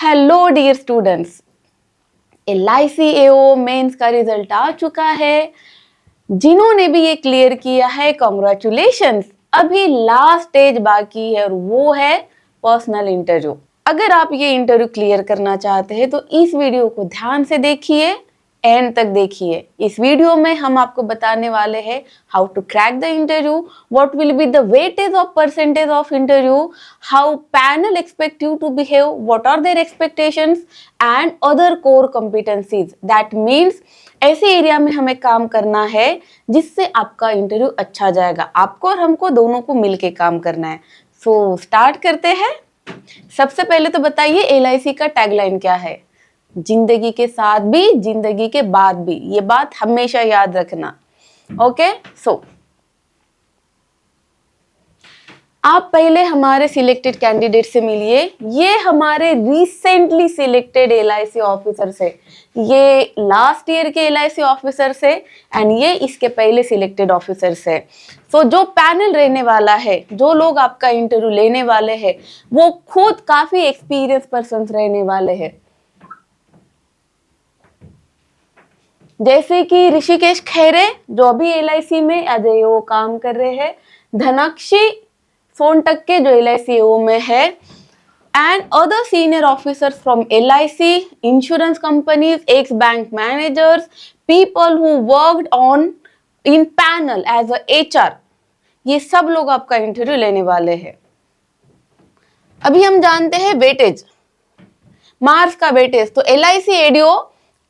Hello dear students, LIC AO mains का result आ चुका है। जिन्होंने भी ये क्लियर किया है कॉन्ग्रेचुलेशंस। अभी लास्ट स्टेज बाकी है और वो है पर्सनल इंटरव्यू। अगर आप ये इंटरव्यू क्लियर करना चाहते हैं तो इस वीडियो को ध्यान से देखिए, एंड तक देखिए। इस वीडियो में हम आपको बताने वाले हैं how to crack the interview, what will be the weightage of percentage of interview, how panel expect you to behave, what are their expectations and other core competencies. That means ऐसे area में हमें काम करना है जिससे आपका interview अच्छा जाएगा। आपको और हमको दोनों को मिलके काम करना है। सो स्टार्ट करते हैं। सबसे पहले तो बताइए LIC का टैगलाइन क्या है? जिंदगी के साथ भी, जिंदगी के बाद भी। ये बात हमेशा याद रखना। ओके, सो आप पहले हमारे सिलेक्टेड कैंडिडेट से मिलिए। ये हमारे रिसेंटली सिलेक्टेड LIC ऑफिसर से, ये लास्ट ईयर के LIC ऑफिसर से एंड ये इसके पहले सिलेक्टेड ऑफिसर से। सो जो पैनल रहने वाला है, जो लोग आपका इंटरव्यू लेने वाले हैं, वो खुद काफी एक्सपीरियंस पर्सन रहने वाले हैं। जैसे कि ऋषिकेश खैरे जो अभी LIC में एज AO काम कर रहे हैं, धनक्षी सोनटक्के जो LIC AO में है, and other senior officers from LIC, insurance companies, ex-bank managers, people who worked on in panel as a HR, ये सब लोग आपका इंटरव्यू लेने वाले हैं। अभी हम जानते हैं वेटेज, मार्क्स का वेटेज। तो LIC ADO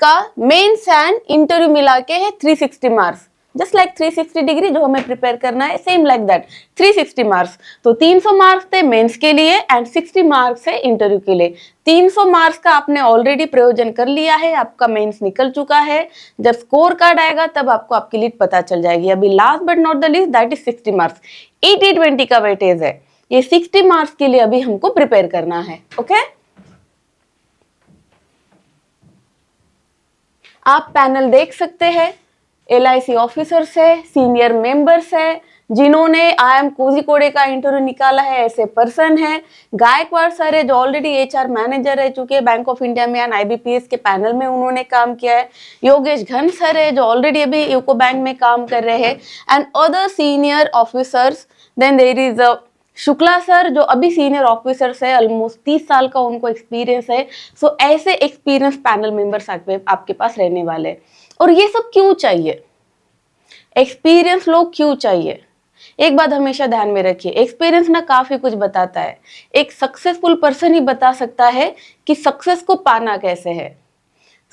का मेंस एंड इंटरव्यू मिला के है 360 मार्क्स। जस्ट लाइक 360 डिग्री जो हमें प्रिपेयर करना है, सेम लाइक दैट 360 मार्क्स। तो 300 मार्क्स थे मेंस के लिए एंड 60 मार्क्स है इंटरव्यू के लिए। 300 मार्क्स का आपने ऑलरेडी प्रयोजन कर लिया है, आपका मेंस निकल चुका है। जब स्कोर कार्ड आएगा तब आपको आपकी लीड पता चल जाएगी। अभी last but not the least, that is 60 marks. 80-20 का वेटेज है। ये 60 मार्क्स के लिए अभी हमको प्रिपेयर करना है। ओके, आप पैनल देख सकते हैं। LIC ऑफिसर से, सीनियर मेंबर्स है, जिन्होंने IIM कोझिकोड का इंटरव्यू निकाला है, ऐसे पर्सन है। गायकवाड़ सर है जो ऑलरेडी HR मैनेजर रह चुके हैं बैंक ऑफ इंडिया में एंड IBPS के पैनल में उन्होंने काम किया है। योगेश घन सर है जो ऑलरेडी अभी यूको बैंक में काम कर रहे हैं and other senior officers. Then there is Shukla sir जो अभी सीनियर ऑफिसर्स है, ऑलमोस्ट 30 साल का उनको एक्सपीरियंस है। सो ऐसे एक्सपीरियंस पैनल मेंबर्स आपके पास रहने वाले। और ये सब क्यों चाहिए? एक्सपीरियंस लोग क्यों चाहिए? एक बात हमेशा ध्यान में रखिए, एक्सपीरियंस ना काफी कुछ बताता है। एक सक्सेसफुल पर्सन ही बता सकता है कि सक्सेस को पाना कैसे है।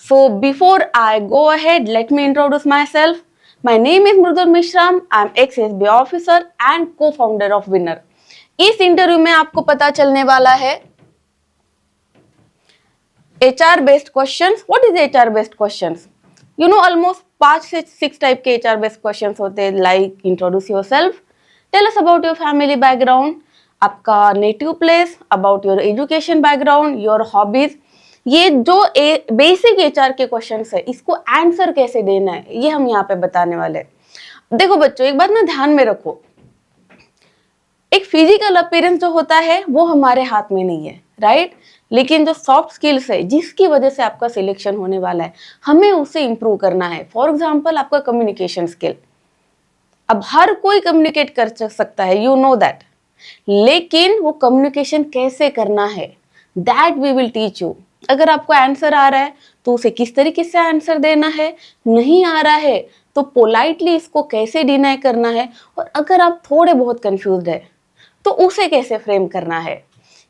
So before I go ahead, let me introduce my self. My name is Mridul Mishram. I am ex-SBI officer and को फाउंडर ऑफ विनर। इस इंटरव्यू में आपको पता चलने वाला है HR based questions. What is HR based questions? You know almost 5 से 6 type के HR बेस्ड क्वेश्चंस होते हैं, like introduce yourself, tell us about your family background, आपका native place, about your education background, your hobbies. ये जो basic HR के questions है, इसको आंसर कैसे देना है ये हम यहाँ पे बताने वाले। देखो बच्चों, एक बात ना ध्यान में रखो, एक फिजिकल अपीयरेंस जो होता है वो हमारे हाथ में नहीं है, राइट? लेकिन जो सॉफ्ट स्किल्स है जिसकी वजह से आपका सिलेक्शन होने वाला है, हमें उसे इंप्रूव करना है। फॉर एग्जांपल आपका कम्युनिकेशन स्किल। अब हर कोई कम्युनिकेट कर सकता है, यू नो दैट, लेकिन वो कम्युनिकेशन कैसे करना है, that we will teach you. अगर आपको आंसर आ रहा है तो उसे किस तरीके से आंसर देना है, नहीं आ रहा है तो पोलाइटली इसको कैसे डिनाई करना है, और अगर आप थोड़े बहुत कंफ्यूज्ड है तो उसे कैसे फ्रेम करना है।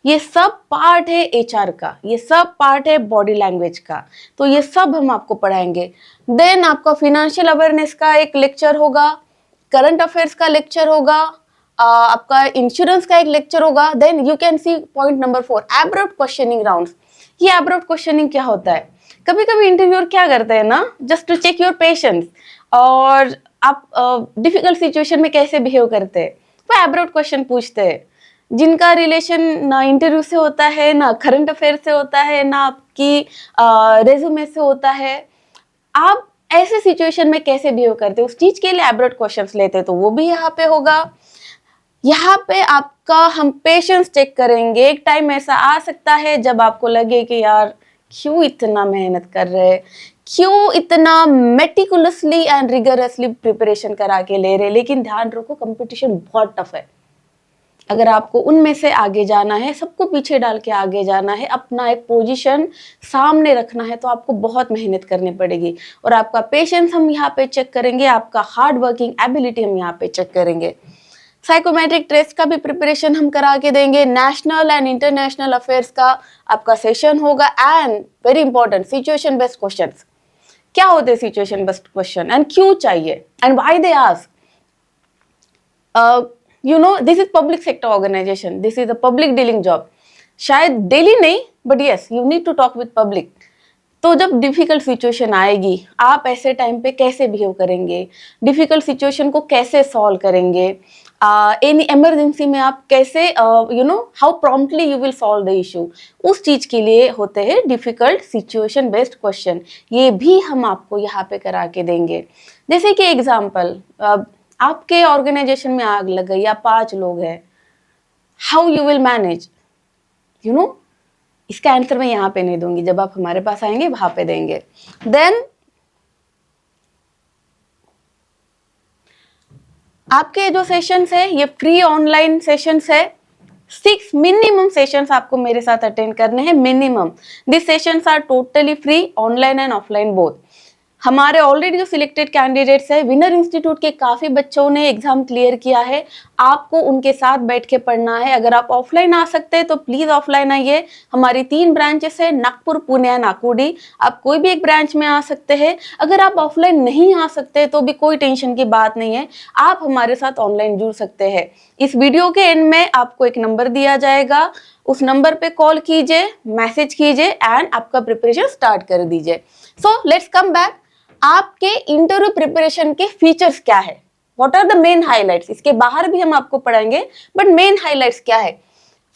ये सब पार्ट है HR का, ये सब पार्ट है बॉडी लैंग्वेज का। तो ये सब हम आपको पढ़ाएंगे। देन आपका फिनेंशियल अवेयरनेस का एक लेक्चर होगा, करंट अफेयर्स का लेक्चर होगा, आपका इंश्योरेंस का एक लेक्चर होगा। Then you can see point number 4, abrupt questioning rounds. ये एब्रप्ट क्वेश्चनिंग क्या होता है? कभी कभी इंटरव्यूअर क्या करते हैं ना, just to check your patience और आप डिफिकल्ट सिचुएशन में कैसे बिहेव करते हैं, वो एब्रप्ट क्वेश्चन पूछते हैं, जिनका रिलेशन ना इंटरव्यू से होता है, ना करंट अफेयर से होता है, ना आपकी रेज्यूमे से होता है। आप ऐसे सिचुएशन में कैसे बिहेव करते हो, उस चीज के लिए एब्रप्ट क्वेश्चंस लेते हैं, तो वो भी यहाँ पे होगा। यहाँ पे आपका हम पेशेंस चेक करेंगे। एक टाइम ऐसा आ सकता है जब आपको लगे कि यार क्यों इतना मेहनत कर रहे, क्यों इतना मेटिकुलसली एंड रिगरसली प्रिपरेशन करा के ले रहे, लेकिन ध्यान रखो कंपटीशन बहुत टफ है। अगर आपको उनमें से आगे जाना है, सबको पीछे डाल के आगे जाना है, अपना एक पोजीशन सामने रखना है, तो आपको बहुत मेहनत करनी पड़ेगी। और आपका पेशेंस हम यहाँ पे चेक करेंगे, आपका हार्ड वर्किंग एबिलिटी हम यहाँ पे चेक करेंगे। साइकोमेट्रिक टेस्ट का भी प्रिपरेशन हम करा के देंगे। नेशनल एंड इंटरनेशनल अफेयर्स का आपका सेशन होगा। And very important, situation based questions. क्या होते हैं सिचुएशन बेस्ड क्वेश्चन एंड क्यों चाहिए and why they ask? This is public sector organization, this is a public dealing job. शायद डेली नहीं, but yes you need to talk with public. तो जब difficult situation आएगी, आप ऐसे टाइम पे कैसे बिहेव करेंगे, डिफिकल्ट सिचुएशन को कैसे सॉल्व करेंगे, एनी इमरजेंसी में आप कैसे how promptly you will solve the issue, उस चीज के लिए होते हैं डिफिकल्ट सिचुएशन बेस्ड क्वेश्चन। ये भी हम आपको यहाँ पे करा के देंगे। जैसे कि एग्जाम्पल, आपके ऑर्गेनाइजेशन में आग लग गई या 5 लोग हैं, हाउ यू विल मैनेज, इसका आंसर मैं यहाँ पे नहीं दूंगी, जब आप हमारे पास आएंगे वहां पे देंगे। देन आपके जो सेशंस है ये फ्री ऑनलाइन सेशंस है। 6 मिनिमम सेशंस आपको मेरे साथ अटेंड करने हैं, minimum. This sessions are totally free, online and offline both. हमारे ऑलरेडी जो सिलेक्टेड कैंडिडेट्स है, विनर इंस्टीट्यूट के काफी बच्चों ने एग्जाम क्लियर किया है। आपको उनके साथ बैठ के पढ़ना है। अगर आप ऑफलाइन आ सकते हैं तो प्लीज ऑफलाइन आइए। हमारी 3 ब्रांचेस है, नागपुर, पुणे, नाकुडी। आप कोई भी एक ब्रांच में आ सकते हैं। अगर आप ऑफलाइन नहीं आ सकते तो भी कोई टेंशन की बात नहीं है, आप हमारे साथ ऑनलाइन जुड़ सकते हैं। इस वीडियो के एंड में आपको एक नंबर दिया जाएगा, उस नंबर पे कॉल कीजिए, मैसेज कीजिए एंड आपका प्रिपरेशन स्टार्ट कर दीजिए। So let's come back. आपके इंटरव्यू प्रिपरेशन के फीचर्स क्या है, what are the main highlights? इसके बाहर भी हम आपको पढ़ाएंगे, बट मेन हाइलाइट्स क्या है?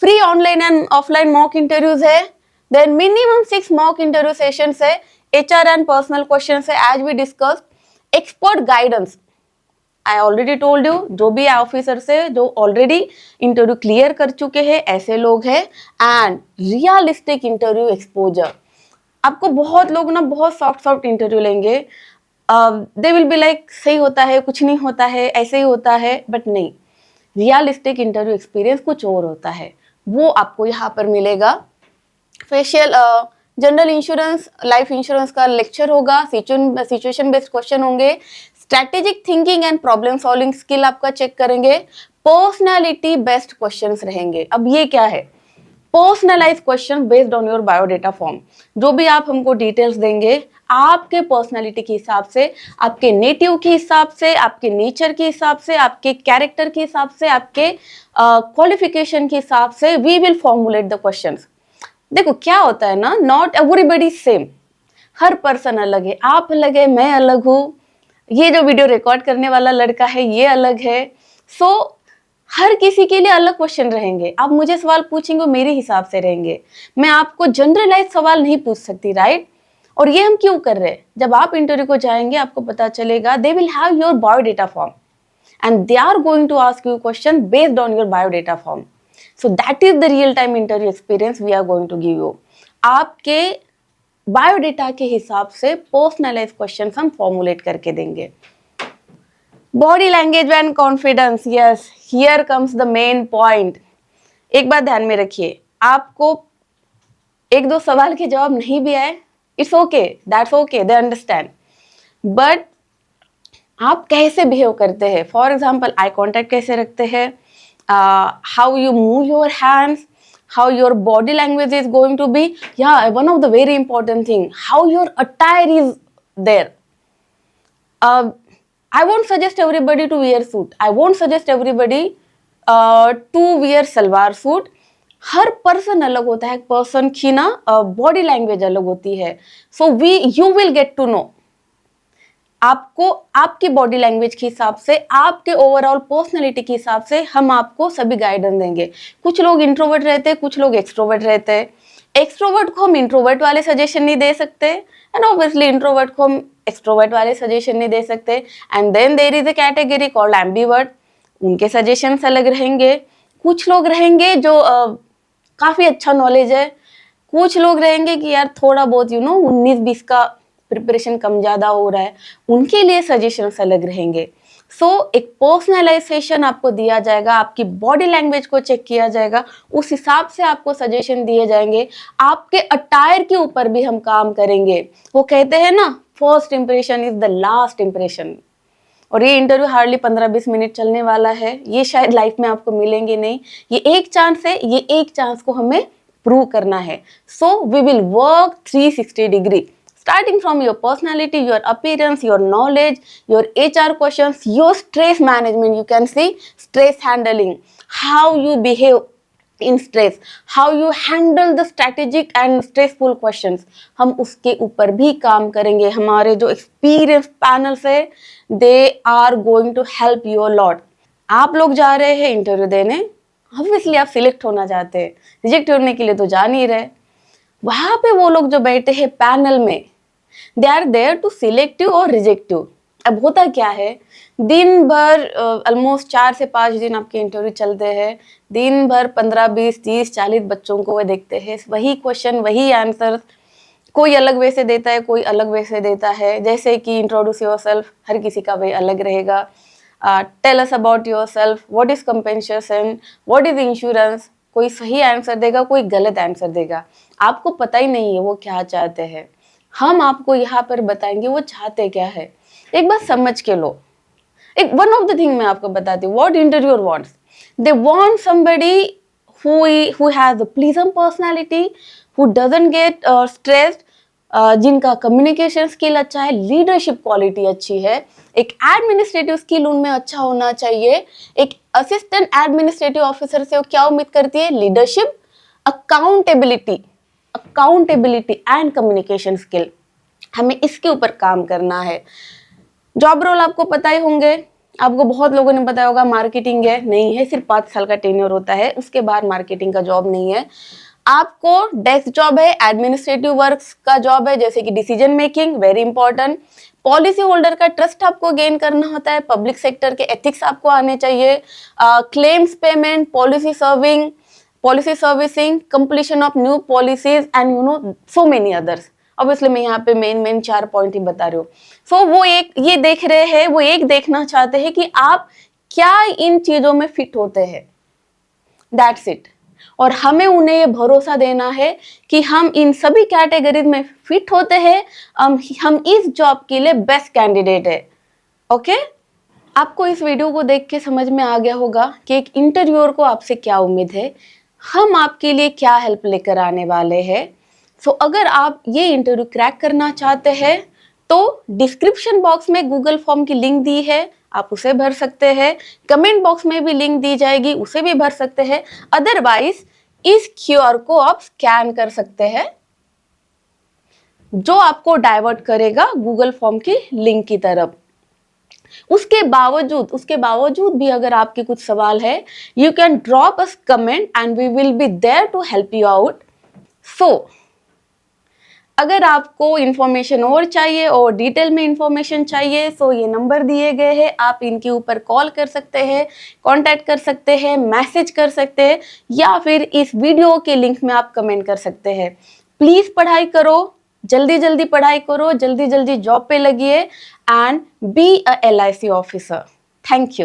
Free online and offline mock interviews है, then minimum 6 mock interview sessions है, एचआर एंड पर्सनल क्वेश्चंस है as we discuss, expert guidance. I already told you, जो भी ऑफिसर से जो ऑलरेडी इंटरव्यू क्लियर कर चुके हैं ऐसे लोग हैं, एंड रियलिस्टिक इंटरव्यू एक्सपोजर। आपको बहुत लोग ना बहुत सॉफ्ट इंटरव्यू लेंगे, दे विल बी लाइक सही होता है, कुछ नहीं होता है, ऐसे ही होता है, बट नहीं, रियलिस्टिक इंटरव्यू एक्सपीरियंस कुछ और होता है, वो आपको यहाँ पर मिलेगा। Facial, general insurance, life insurance का लेक्चर होगा, सिचुएशन बेस्ड क्वेश्चन होंगे, strategic thinking and problem solving skill आपका चेक करेंगे, पर्सनैलिटी बेस्ड क्वेश्चंस रहेंगे। अब ये क्या है? Personalize question based on your biodata form. जो भी आप हमको डिटेल्स देंगे, आपके पर्सनालिटी के हिसाब से, आपके नेटिव के हिसाब से, आपके नेचर के हिसाब से, आपके कैरेक्टर के हिसाब से, आपके क्वालिफिकेशन के हिसाब से, we will formulate the questions. देखो क्या होता है ना, नॉट एवरीबडी सेम, हर पर्सन अलग है। आप अलग है, मैं अलग हूँ, ये जो वीडियो रिकॉर्ड करने वाला लड़का है ये अलग है। सो हर किसी के लिए अलग क्वेश्चन रहेंगे। आप मुझे सवाल पूछेंगे मेरे हिसाब से रहेंगे, मैं आपको जनरलाइज सवाल नहीं पूछ सकती, राइट? और ये हम क्यों कर रहे हैं? जब आप इंटरव्यू को जाएंगे आपको पता चलेगा, they will have your biodata form and they are going to ask you question based on your biodata form. So that is the real time interview experience we are going to give you. आपके biodata के हिसाब से personalize question हम formulate करके देंगे। Body language and confidence, yes, here comes the main point. एक बात ध्यान में रखिए, आपको 1-2 सवाल के जवाब नहीं भी आए, it's okay, that's okay, they understand, but आप कैसे बिहेव करते हैं, फॉर एग्जाम्पल आई कॉन्टेक्ट कैसे रखते हैं, how you move your hands, how your body language is going to be, yeah, one of the very important thing, how your attire is there. I won't suggest everybody to wear suit, I won't suggest everybody to wear salwar suit. Her person अलग होता है, person की ना body language अलग होती है। So you will get to know, आपको आपकी बॉडी लैंग्वेज के हिसाब से, आपके ओवरऑल पर्सनैलिटी के हिसाब से हम आपको सभी गाइडेंस देंगे। कुछ लोग इंट्रोवर्ट रहते हैं, कुछ लोग एक्सट्रोवर्ट रहते हैं। एक्सट्रोवर्ट को हम इंट्रोवर्ट वाले सजेशन नहीं दे सकते, एंड ऑब्वियसली इंट्रोवर्ट को हम एक्सट्रोवर्ट वाले सजेशन नहीं दे सकते। And then there is a category called ambivert, उनके सजेशंस अलग रहेंगे। कुछ लोग रहेंगे जो काफ़ी अच्छा नॉलेज है, कुछ लोग रहेंगे कि यार थोड़ा बहुत 19-20 का प्रिपरेशन कम ज़्यादा हो रहा है, उनके लिए सजेशंस अलग रहेंगे। सो एक पर्सनलाइजेशन आपको दिया जाएगा, आपकी बॉडी लैंग्वेज को चेक किया जाएगा, उस हिसाब से आपको सजेशन दिए जाएंगे। आपके अटायर के ऊपर भी हम काम करेंगे। वो कहते हैं ना, first impression is the last impression. और ये इंटरव्यू हार्डली 15-20 मिनट चलने वाला है, ये शायद लाइफ में आपको मिलेंगे नहीं। ये एक चांस है, ये एक चांस को हमें प्रूव करना है। So we will work 360 degree, starting from your personality, your appearance, your knowledge, your HR questions, your stress management. You can see stress handling, how you behave in stress, how you handle the strategic and stressful questions. हम उसके ऊपर भी काम करेंगे। हमारे जो experience panels है, they are going to help you a lot. आप लोग जा रहे हैं इंटरव्यू देने, ऑब्वियसली आप सिलेक्ट होना चाहते हैं, रिजेक्ट होने के लिए तो जा नहीं रहे। वहां पे वो लोग जो बैठे हैं पैनल में, they are there to selective और रिजेक्टिव। अब होता क्या है, दिन भर ऑलमोस्ट 4 से 5 दिन आपके इंटरव्यू चलते हैं, दिन भर 15, 20, 30, 40 बच्चों को वो देखते हैं, वही क्वेश्चन, वही आंसर, कोई अलग वे से देता है, कोई अलग वे से देता है। जैसे कि इंट्रोड्यूस योरसेल्फ, हर किसी का वे अलग रहेगा। Tell us about yourself, what is compensation, what is insurance. कोई सही आंसर देगा, कोई गलत आंसर देगा, आपको पता ही नहीं है वो क्या चाहते हैं। हम आपको यहाँ पर बताएंगे वो चाहते क्या है। एक बात समझ के लो, एक वन ऑफ द थिंग मैं आपको बताती हूँ, what interviewer wants, they want somebody who has a pleasant personality, who doesn't get stressed, जिनका कम्युनिकेशन स्किल अच्छा है, लीडरशिप क्वालिटी अच्छी है, एक एडमिनिस्ट्रेटिव स्किल उनमें अच्छा होना चाहिए। एक असिस्टेंट एडमिनिस्ट्रेटिव ऑफिसर से वो क्या उम्मीद करती है, leadership, accountability and communication skill. हमें इसके ऊपर काम करना है। जॉब रोल आपको पता ही होंगे, आपको बहुत लोगों ने बताया होगा मार्केटिंग है, नहीं है, सिर्फ 5 साल का टेन्योर होता है, उसके बाद मार्केटिंग का जॉब नहीं है। आपको डेस्क जॉब है, एडमिनिस्ट्रेटिव वर्क्स का जॉब है, जैसे कि decision making, very important. Policy holder का ट्रस्ट आपको गेन करना होता है, पब्लिक सेक्टर के एथिक्स आपको आने चाहिए, claims payment, policy servicing, completion of new policies and so many others. Obviously मैं यहाँ पे मेन 4 पॉइंट ही बता रही हूँ। सो वो एक ये देख रहे हैं, वो एक देखना चाहते हैं कि आप क्या इन चीजों में फिट होते हैं, दैट्स इट। और हमें उन्हें ये भरोसा देना है कि हम इन सभी कैटेगरीज में फिट होते हैं, हम इस जॉब के लिए बेस्ट कैंडिडेट है। ओके, आपको इस वीडियो को देख के समझ में आ गया होगा कि एक इंटरव्यूअर को आपसे क्या उम्मीद है, हम आपके लिए क्या हेल्प लेकर आने वाले हैं। सो अगर आप ये इंटरव्यू क्रैक करना चाहते हैं तो डिस्क्रिप्शन बॉक्स में गूगल फॉर्म की लिंक दी है, आप उसे भर सकते हैं। कमेंट बॉक्स में भी लिंक दी जाएगी, उसे भी भर सकते हैं। अदरवाइज इस QR को आप स्कैन कर सकते हैं, जो आपको डाइवर्ट करेगा गूगल फॉर्म की लिंक की तरफ। उसके बावजूद भी अगर आपके कुछ सवाल है, you can drop us comment and we will be there to help you out. So अगर आपको इंफॉर्मेशन और चाहिए और डिटेल में इंफॉर्मेशन चाहिए, तो ये नंबर दिए गए हैं, आप इनके ऊपर कॉल कर सकते हैं, कांटेक्ट कर सकते हैं, मैसेज कर सकते हैं, या फिर इस वीडियो के लिंक में आप कमेंट कर सकते हैं। प्लीज पढ़ाई करो, जल्दी पढ़ाई करो, जल्दी जॉब पे लगिए and be a LIC officer. Thank you.